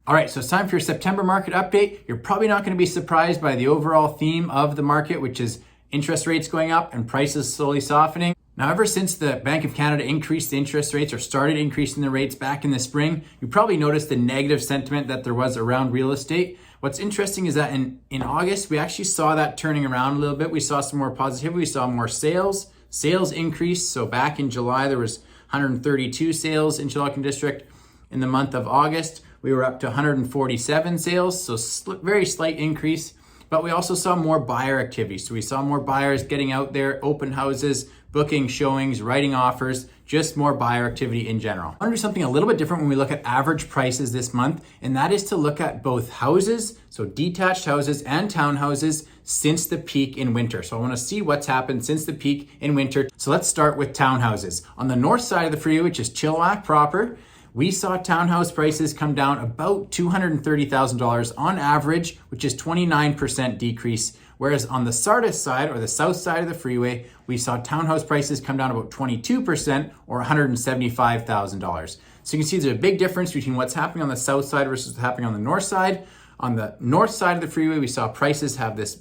All right, so it's time for your September market update. You're probably not going to be surprised by the overall theme of the market, which is interest rates going up and prices slowly softening. Now, ever since the Bank of Canada increased the interest rates or started increasing the rates back in the spring, you probably noticed the negative sentiment that there was around real estate. What's interesting is that in August, we actually saw that turning around a little bit. We saw some more positivity. We saw more sales. Sales increased. So back in July, there was 132 sales in Chilliwack District. In the month of August, we were up to 147 sales, so very slight increase. But we also saw more buyer activity. So we saw more buyers getting out there, open houses, booking showings, writing offers, just more buyer activity in general. I want to do something a little bit different when we look at average prices this month, and that is to look at both houses, so detached houses and townhouses, since the peak in winter. So I want to see what's happened since the peak in winter. So let's start with townhouses. On the north side of the freeway, which is Chilliwack proper, we saw townhouse prices come down about $230,000 on average, which is 29% decrease. Whereas on the Sardis side, or the south side of the freeway, we saw townhouse prices come down about 22% or $175,000. So you can see there's a big difference between what's happening on the south side versus what's happening on the north side. On the north side of the freeway, we saw prices have this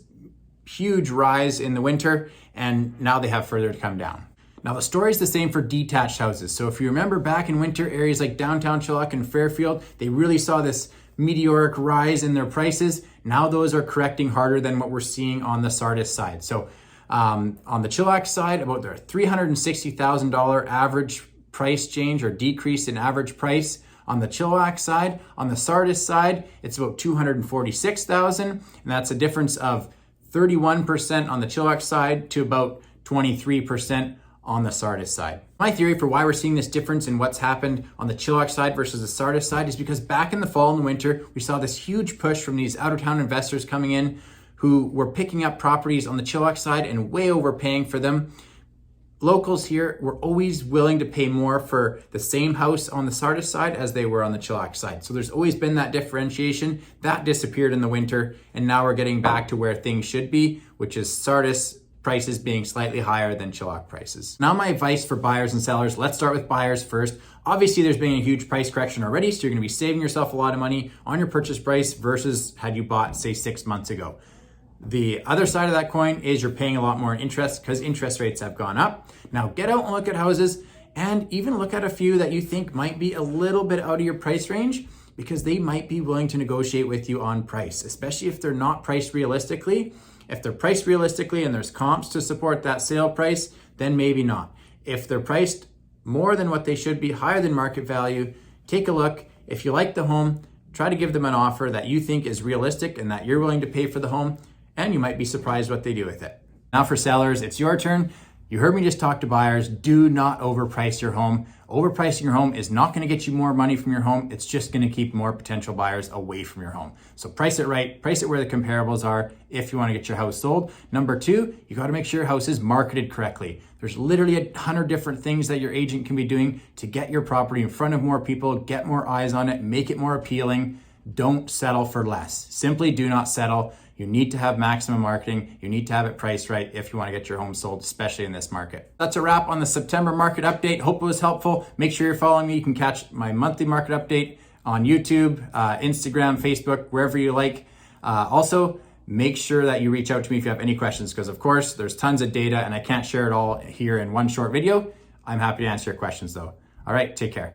huge rise in the winter, and now they have further to come down. Now the story is the same for detached houses. So if you remember back in winter, areas like downtown Chilliwack and Fairfield, they really saw this meteoric rise in their prices. Now those are correcting harder than what we're seeing on the Sardis side. So on the Chilliwack side, about their $360,000 average price change or decrease in average price. On the Chilliwack side, on the Sardis side, it's about $246,000, and that's a difference of 31% on the Chilliwack side to about 23% on the Sardis side. My theory for why we're seeing this difference in what's happened on the Chilliwack side versus the Sardis side is because back in the fall and the winter, we saw this huge push from these out-of-town investors coming in who were picking up properties on the Chilliwack side and way overpaying for them. Locals here were always willing to pay more for the same house on the Sardis side as they were on the Chilliwack side. So there's always been that differentiation. That disappeared in the winter, and now we're getting back to where things should be, which is Sardis prices being slightly higher than Chilliwack prices. Now my advice for buyers and sellers, let's start with buyers first. Obviously there's been a huge price correction already, so you're gonna be saving yourself a lot of money on your purchase price versus had you bought, say, 6 months ago. The other side of that coin is you're paying a lot more in interest because interest rates have gone up. Now get out and look at houses and even look at a few that you think might be a little bit out of your price range because they might be willing to negotiate with you on price, especially if they're not priced realistically. If they're priced realistically and there's comps to support that sale price, then maybe not. If they're priced more than what they should be, higher than market value, take a look. If you like the home, try to give them an offer that you think is realistic and that you're willing to pay for the home, and you might be surprised what they do with it. Now for sellers, it's your turn. You heard me just talk to buyers. Do not overprice your home. Overpricing your home is not going to get you more money from your home. It's just going to keep more potential buyers away from your home. So price it right. Price it where the comparables are if you want to get your house sold. Number two, you got to make sure your house is marketed correctly. There's literally 100 different things that your agent can be doing to get your property in front of more people, get more eyes on it, make it more appealing. Don't settle for less. Simply do not settle. You need to have maximum marketing. You need to have it priced right if you want to get your home sold, especially in this market. That's a wrap on the September market update. Hope it was helpful. Make sure you're following me. You can catch my monthly market update on YouTube, Instagram, Facebook, wherever you like. Also, make sure that you reach out to me if you have any questions, because of course, there's tons of data and I can't share it all here in one short video. I'm happy to answer your questions though. All right, take care.